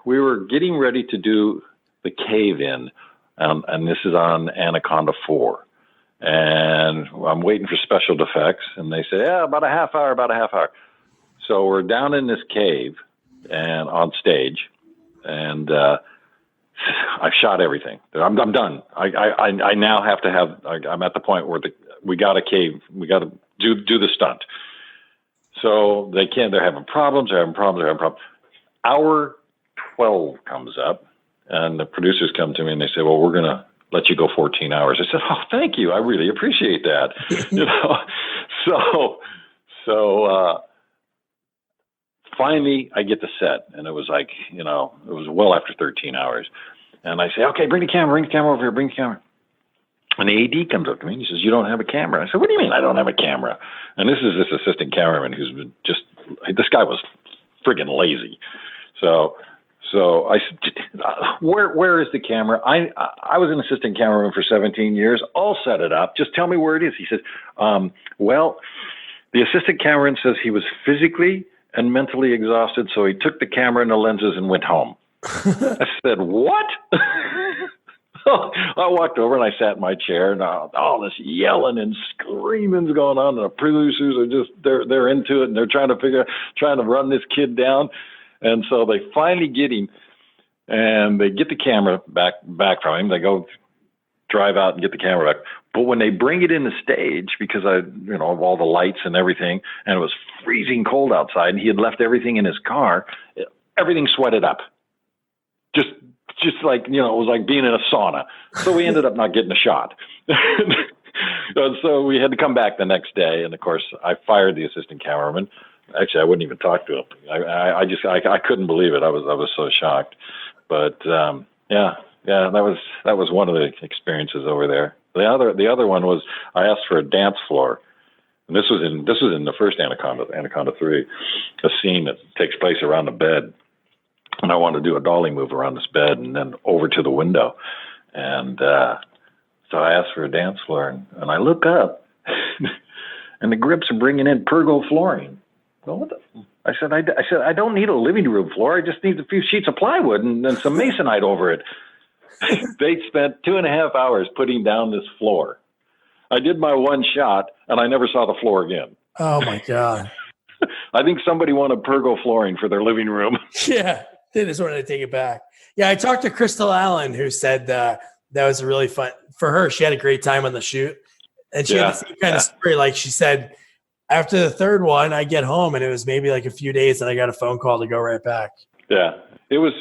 C: we were getting ready to do the cave-in, and this is on Anaconda 4, and I'm waiting for special effects, and they say, about a half hour. So we're down in this cave and on stage, and I've shot everything. I'm done. I now have to have. I'm at the point where we got a cave. We got to do the stunt. So they can't. They're having problems. Hour 12 comes up, and the producers come to me and they say, "Well, we're gonna let you go 14 hours." I said, "Oh, thank you. I really appreciate that." So finally, I get the set, and it was like, it was well after 13 hours. And I say, okay, bring the camera over here, bring the camera. And the AD comes up to me and he says, you don't have a camera. I said, what do you mean I don't have a camera? And this is this assistant cameraman who's been this guy was friggin' lazy. So I said, where is the camera? I was an assistant cameraman for 17 years. I'll set it up. Just tell me where it is. He says, well, the assistant cameraman says he was physically and mentally exhausted, so he took the camera and the lenses and went home. I said, what? I walked over and I sat in my chair, and all this yelling and screaming's going on, and the producers are just they're into it, and they're trying to run this kid down. And so they finally get him, and they get the camera back from him. They go drive out and get the camera back. But when they bring it in the stage, because of all the lights and everything, and it was freezing cold outside, and he had left everything in his car, everything sweated up. Just like, it was like being in a sauna. So we ended up not getting a shot. So we had to come back the next day. And of course, I fired the assistant cameraman. Actually, I wouldn't even talk to him. I couldn't believe it. I was so shocked. But that was one of the experiences over there. The other one was I asked for a dance floor. And this was in the first Anaconda 3, a scene that takes place around the bed. And I wanted to do a dolly move around this bed and then over to the window. And so I asked for a dance floor, and I look up, and the grips are bringing in pergo flooring. Well, I said, I don't need a living room floor. I just need a few sheets of plywood and some masonite over it. They spent 2.5 hours putting down this floor. I did my one shot, and I never saw the floor again.
B: Oh, my God.
C: I think somebody wanted pergo flooring for their living room.
B: Yeah. They just wanted to take it back. Yeah, I talked to Crystal Allen, who said that was really fun for her. She had a great time on the shoot, and she had the same kind of story. Like she said, after the third one, I get home, and it was maybe like a few days, and I got a phone call to go right back.
C: Yeah, it was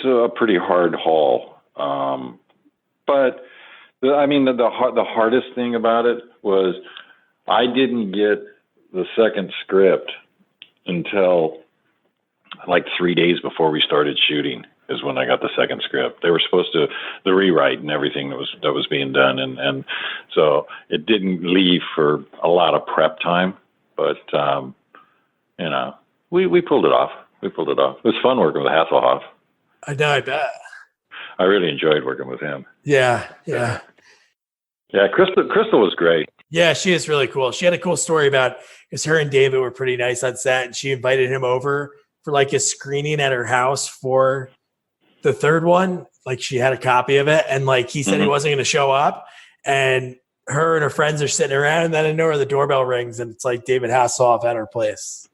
C: a pretty hard haul, but the hardest thing about it was I didn't get the second script until like 3 days before we started shooting is when I got the second script. They were supposed to, the rewrite and everything that was being done. And so it didn't leave for a lot of prep time, but, we pulled it off. It was fun working with Hasselhoff.
B: I know, I bet.
C: I really enjoyed working with him.
B: Yeah.
C: Yeah, Crystal was great.
B: Yeah, she is really cool. She had a cool story about, because her and David were pretty nice on set, and she invited him over for like a screening at her house for the third one. Like she had a copy of it, and like he said he wasn't going to show up, and her and her friends are sitting around, and then I know where the doorbell rings, and it's like David Hasselhoff at her place.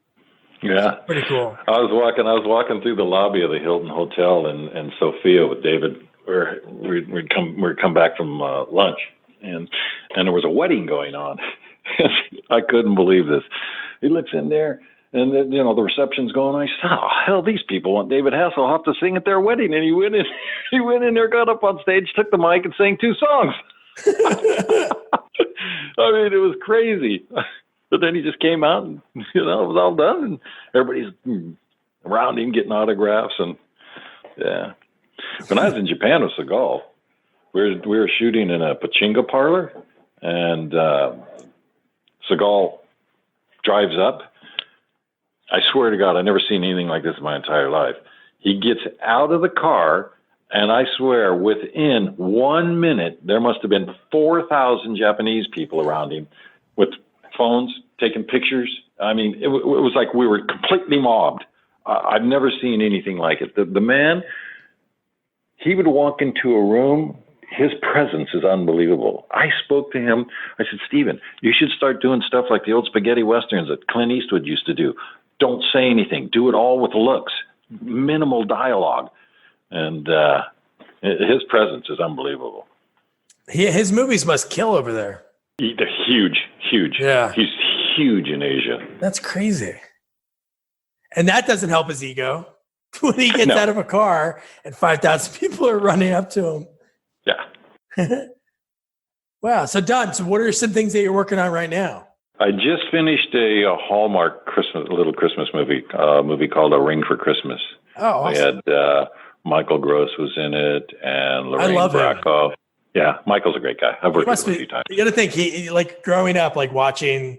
C: Yeah.
B: Pretty cool.
C: I was walking through the lobby of the Hilton Hotel in Sofia with David. We'd come back from lunch, and there was a wedding going on. I couldn't believe this. He looks in there, and then, the reception's going on. I said, "Oh hell, these people want David Hasselhoff to sing at their wedding." And he went in there, got up on stage, took the mic, and sang 2 songs. I mean, it was crazy. But then he just came out, and it was all done, and everybody's around him getting autographs, and yeah. When I was in Japan with Seagal, we were shooting in a pachinko parlor, and Seagal drives up. I swear to God, I've never seen anything like this in my entire life. He gets out of the car, and I swear within 1 minute, there must have been 4,000 Japanese people around him with phones, taking pictures. I mean, it was like we were completely mobbed. I've never seen anything like it. The man, he would walk into a room. His presence is unbelievable. I spoke to him. I said, "Steven, you should start doing stuff like the old spaghetti westerns that Clint Eastwood used to do. Don't say anything. Do it all with looks. Minimal dialogue." And his presence is unbelievable.
B: His movies must kill over there.
C: They're huge.
B: Yeah.
C: He's huge in Asia.
B: That's crazy. And that doesn't help his ego when he gets out of a car and 5,000 people are running up to him.
C: Yeah.
B: Wow. So Don, what are some things that you're working on right now?
C: I just finished a Hallmark little Christmas movie, movie called A Ring for Christmas.
B: Oh, awesome.
C: We had Michael Gross was in it, and Lorraine Bracco. Yeah, Michael's a great guy. I've worked with him a few times.
B: You got to think, he like growing up, like watching.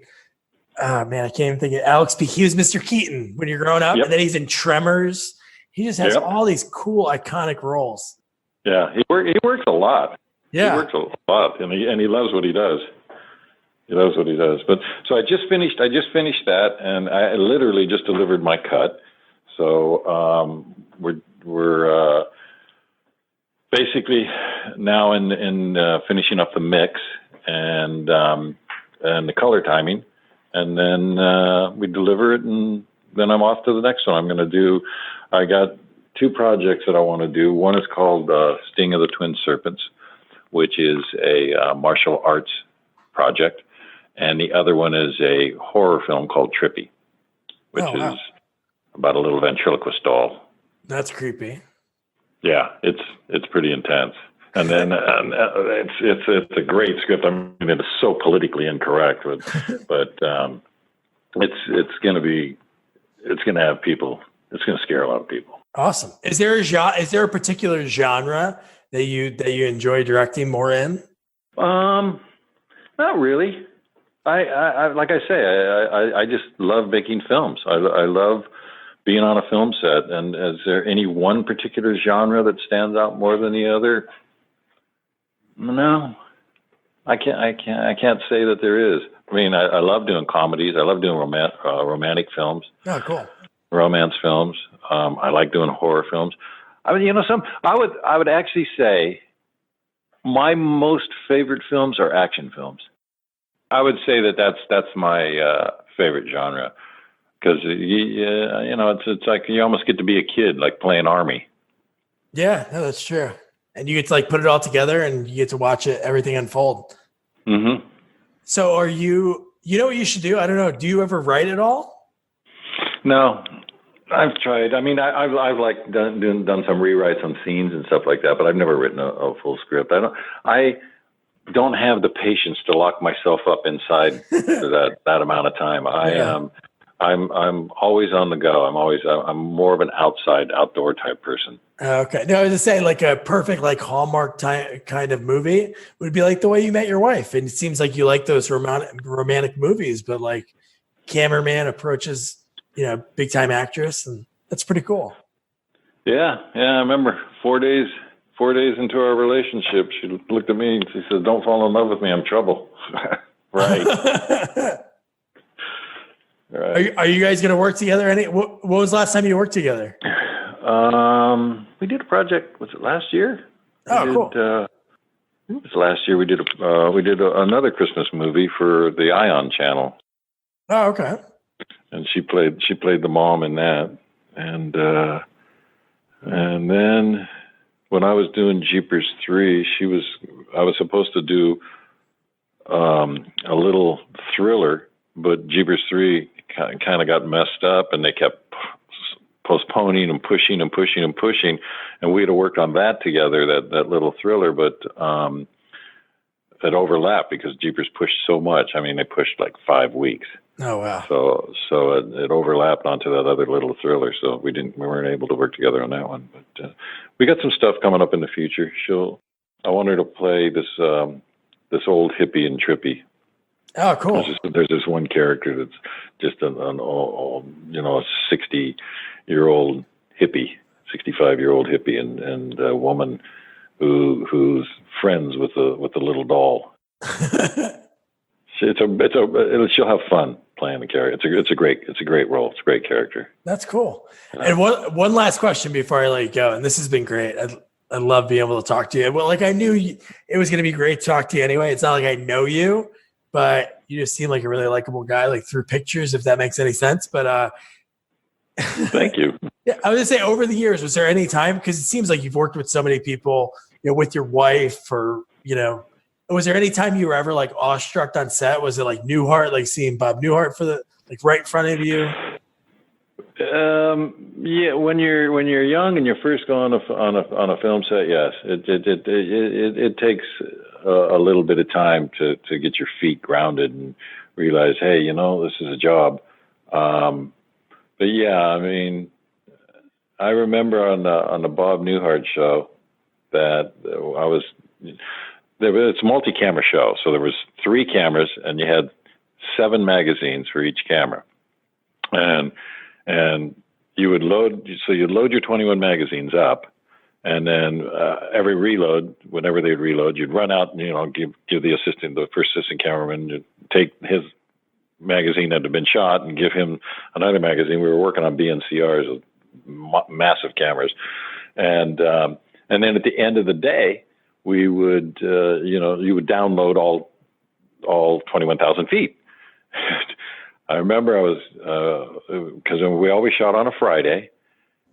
B: Oh man, I can't even think of Alex P. He was Mr. Keaton when you're growing up, and then he's in Tremors. He just has all these cool, iconic roles.
C: Yeah, he works a lot.
B: Yeah,
C: he works a lot, and he loves what he does. He loves what he does. But so I just finished that, and I literally just delivered my cut. So we're we're basically now in finishing up the mix and the color timing, and then we deliver it, and then I'm off to the next one. I got 2 projects that I want to do. One is called Sting of the Twin Serpents, which is a martial arts project, and the other one is a horror film called Trippy, which is about a little ventriloquist doll.
B: That's creepy.
C: Yeah, it's pretty intense. And then it's a great script. I mean, it's so politically incorrect, but it's going to have people. It's going to scare a lot of people.
B: Awesome. Is there a particular genre that you enjoy directing more in?
C: Not really. I like I say, I just love making films. I love being on a film set. And is there any one particular genre that stands out more than the other? No, I can't say that there is. I mean, I love doing comedies. I love doing romantic films.
B: Oh, cool.
C: Romance films. I like doing horror films. I mean, I would actually say my most favorite films are action films. I would say that's my favorite genre, because it's like you almost get to be a kid, like playing Army.
B: Yeah, no, that's true. And you get to like put it all together, and you get to watch everything unfold.
C: Mm-hmm.
B: So are you know what you should do? I don't know. Do you ever write at all?
C: No, I've tried. I mean, I've like done some rewrites on scenes and stuff like that, but I've never written a full script. I don't have the patience to lock myself up inside for that amount of time. I'm always on the go. I'm more of an outdoor type person.
B: Okay. No, I was just saying, like a perfect like Hallmark kind of movie would be like The Way You Met Your Wife. And it seems like you like those romantic movies, but like cameraman approaches, big time actress, and that's pretty cool. Yeah.
C: I remember 4 days into our relationship, she looked at me and she said, "Don't fall in love with me. I'm trouble." Right. Right.
B: Are you guys going to work together? What was the last time you worked together?
C: We did a project. Was it last year?
B: Cool.
C: It was last year. We did another Christmas movie for the Ion channel.
B: Oh, okay.
C: And she played the mom in that, and then when I was doing Jeepers 3, I was supposed to do a little thriller, but Jeepers 3 kind of got messed up, and they kept postponing and pushing, and we had worked on that together, that little thriller, but it overlapped because Jeepers pushed so much. I mean, they pushed like 5 weeks.
B: Oh wow!
C: So it overlapped onto that other little thriller. So we weren't able to work together on that one. But we got some stuff coming up in the future. I want her to play this old hippie in Trippy.
B: Oh, cool.
C: There's this one character that's just a 60-year-old hippie, 65-year-old hippie, and a woman who's friends with the little doll. She'll have fun playing the character. It's a great role. It's a great character.
B: That's cool. And one last question before I let you go, and this has been great. I love being able to talk to you. Well, like I knew it was going to be great to talk to you anyway. It's not like I know you, but you just seem like a really likable guy, like through pictures, if that makes any sense. But
C: thank you.
B: Yeah, I was going to say, over the years, was there any time, because it seems like you've worked with so many people, with your wife, or was there any time you were ever like awestruck on set? Was it like Newhart, like seeing Bob Newhart right in front of you?
C: Yeah, when you're young and you're first going on a film set, yes, it takes a little bit of time to get your feet grounded and realize, hey, this is a job. But yeah, I mean, I remember on the Bob Newhart show that it's a multi-camera show, so there was 3 cameras, and you had 7 magazines for each camera, and you'd load your 21 magazines up, and then every reload, whenever they'd reload, you'd run out and give the first assistant cameraman, you'd take his magazine that had been shot and give him another magazine. We were working on BNCRs, massive cameras. And then at the end of the day, we would, you would download all 21,000 feet. I remember I was, because we always shot on a Friday,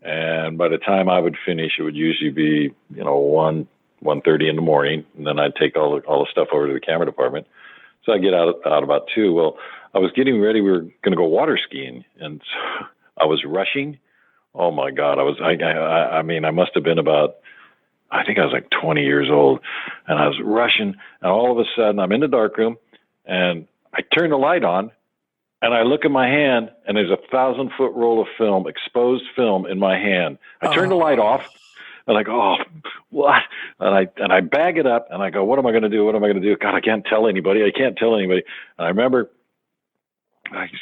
C: and by the time I would finish, it would usually be, 1:30 in the morning, and then I'd take all the stuff over to the camera department. So I get out about 2. Well, I was getting ready. We were going to go water skiing, and so I was rushing. Oh my God! I mean, I must have been about, I think I was like 20 years old, and I was rushing, and all of a sudden I'm in the darkroom, and I turn the light on, and I look at my hand, and there's a 1,000-foot roll of film, exposed film in my hand. I turn the light off, and I go, oh, what? And I bag it up, and I go, what am I going to do? What am I going to do? God, I can't tell anybody. And I remember,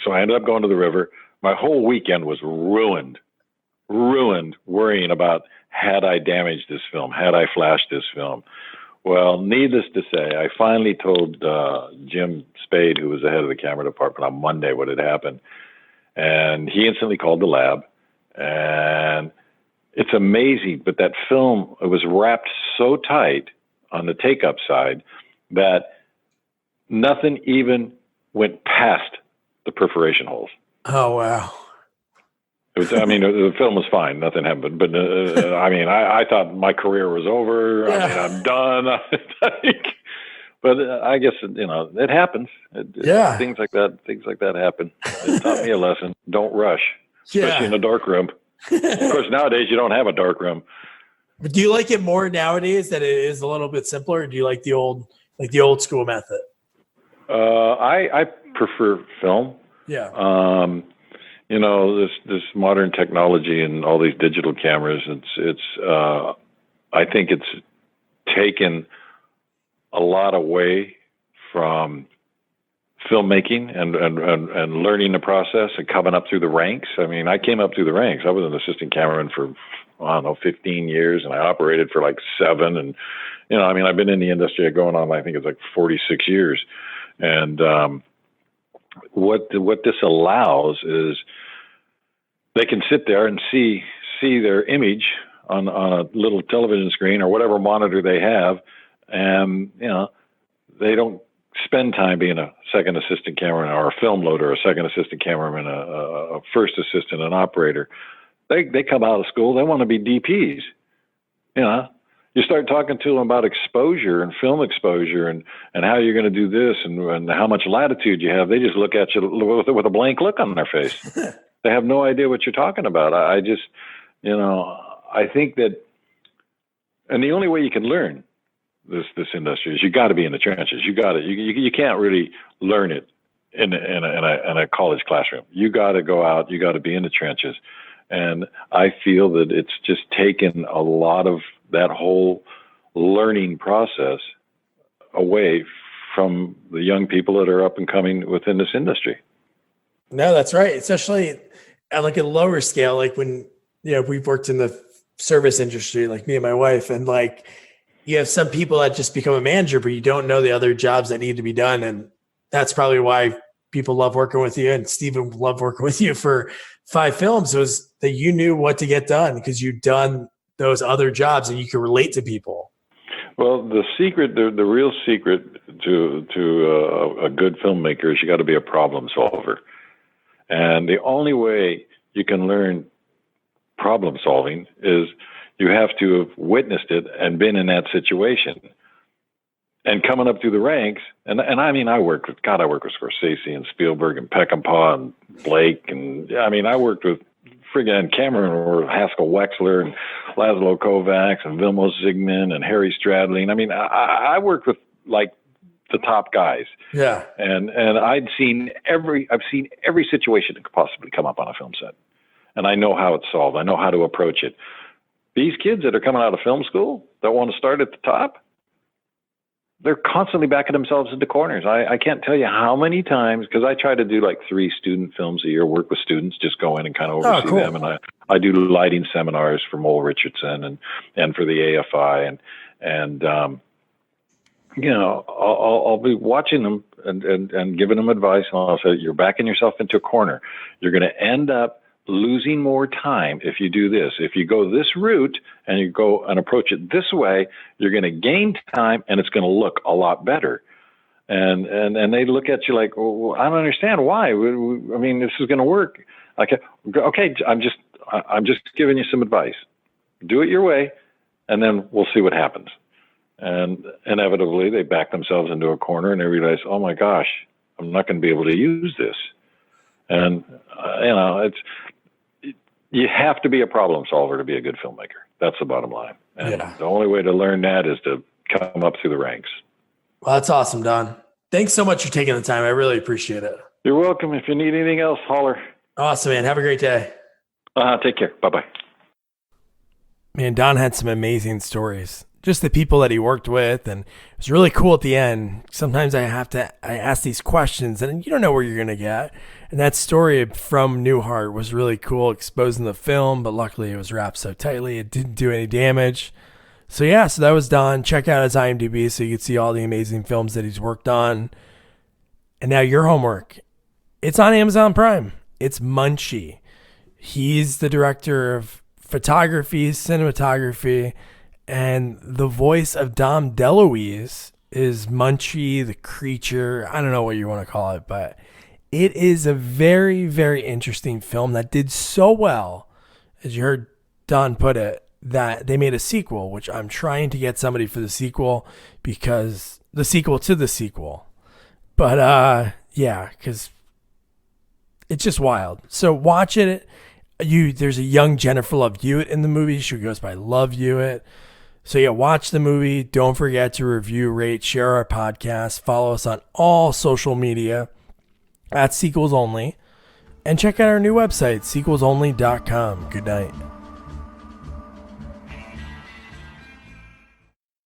C: so I ended up going to the river. My whole weekend was ruined, worrying about, had I damaged this film? Had I flashed this film? Well, needless to say, I finally told Jim Spade, who was the head of the camera department, on Monday what had happened. And he instantly called the lab. And it's amazing, but that film, it was wrapped so tight on the take-up side that nothing even went past the perforation holes.
B: Oh, wow.
C: The film was fine. Nothing happened. But I thought my career was over.
B: Yeah.
C: I'm done. But I guess, it happens. Things like that happen. It taught me a lesson. Don't rush, especially in a dark room. Of course, nowadays you don't have a dark room.
B: But do you like it more nowadays that it is a little bit simpler? Or do you like the old school method?
C: I prefer film.
B: Yeah.
C: This modern technology and all these digital cameras, I think it's taken a lot away from filmmaking and learning the process and coming up through the ranks. I mean, I came up through the ranks. I was an assistant cameraman for, 15 years, and I operated for like 7. And, I've been in the industry going on, I think it's like 46 years. And what this allows is they can sit there and see their image on a little television screen or whatever monitor they have, and they don't spend time being a second assistant cameraman or a film loader, a second assistant cameraman, a first assistant, an operator. They come out of school, they want to be DPs. You start talking to them about exposure and film exposure and how you're going to do this and how much latitude you have. They just look at you with a blank look on their face. They have no idea what you're talking about. I just, I think that, and the only way you can learn this industry is you got to be in the trenches. You can't really learn it in a college classroom. You got to go out. You got to be in the trenches. And I feel that it's just taken a lot of that whole learning process away from the young people that are up and coming within this industry.
B: No, that's right. Especially at like a lower scale, like when, we've worked in the service industry, like me and my wife, and like you have some people that just become a manager, but you don't know the other jobs that need to be done. And that's probably why people love working with you. And Steven loved working with you for 5 films, was that you knew what to get done because you'd done those other jobs and you could relate to people.
C: Well, the secret, the real secret to a good filmmaker is you got to be a problem solver. And the only way you can learn problem solving is you have to have witnessed it and been in that situation. And coming up through the ranks, and I worked with Scorsese and Spielberg and Peckinpah and Blake, and I worked with friggin' Cameron or Haskell Wexler and Laszlo Kovacs and Vilmos Zsigmond and Harry Stradling. I worked with like the top guys. Yeah. And I've seen every situation that could possibly come up on a film set. And I know how it's solved. I know how to approach it. These kids that are coming out of film school that want to start at the top, they're constantly backing themselves into corners. I can't tell you how many times, because I try to do like 3 student films a year, work with students, just go in and kind of oversee them. And I do lighting seminars for Mole Richardson and for the AFI. And I'll be watching them and giving them advice. And I'll say, you're backing yourself into a corner. You're going to end up losing more time if you do this. If you go this route and you go and approach it this way, you're going to gain time and it's going to look a lot better. And they look at you like, well, I don't understand why. I mean, this is going to work. Okay, I'm just giving you some advice. Do it your way, and then we'll see what happens. And inevitably, they back themselves into a corner and they realize, oh my gosh, I'm not going to be able to use this. And you have to be a problem solver to be a good filmmaker. That's the bottom line. And the only way to learn that is to come up through the ranks.
B: Well, that's awesome, Don. Thanks so much for taking the time. I really appreciate it.
C: You're welcome. If you need anything else, holler.
B: Awesome, man. Have a great day.
C: Take care. Bye-bye.
B: Man, Don had some amazing stories. Just the people that he worked with, and it was really cool at the end. Sometimes I ask these questions, and you don't know where you're going to get. And that story from Newhart was really cool, exposing the film, but luckily it was wrapped so tightly it didn't do any damage. So that was Don. Check out his IMDb so you can see all the amazing films that he's worked on. And now your homework. It's on Amazon Prime. It's Munchie. He's the director of photography, cinematography, and the voice of Dom DeLuise is Munchie, the creature. I don't know what you want to call it, but it is a very, very interesting film that did so well, as you heard Don put it, that they made a sequel, which I'm trying to get somebody for the sequel, because the sequel to the sequel. But because it's just wild. So watch it. There's a young Jennifer Love Hewitt in the movie. She goes by Love Hewitt. So watch the movie. Don't forget to review, rate, share our podcast. Follow us on all social media at Sequels Only. And check out our new website, sequelsonly.com. Good night.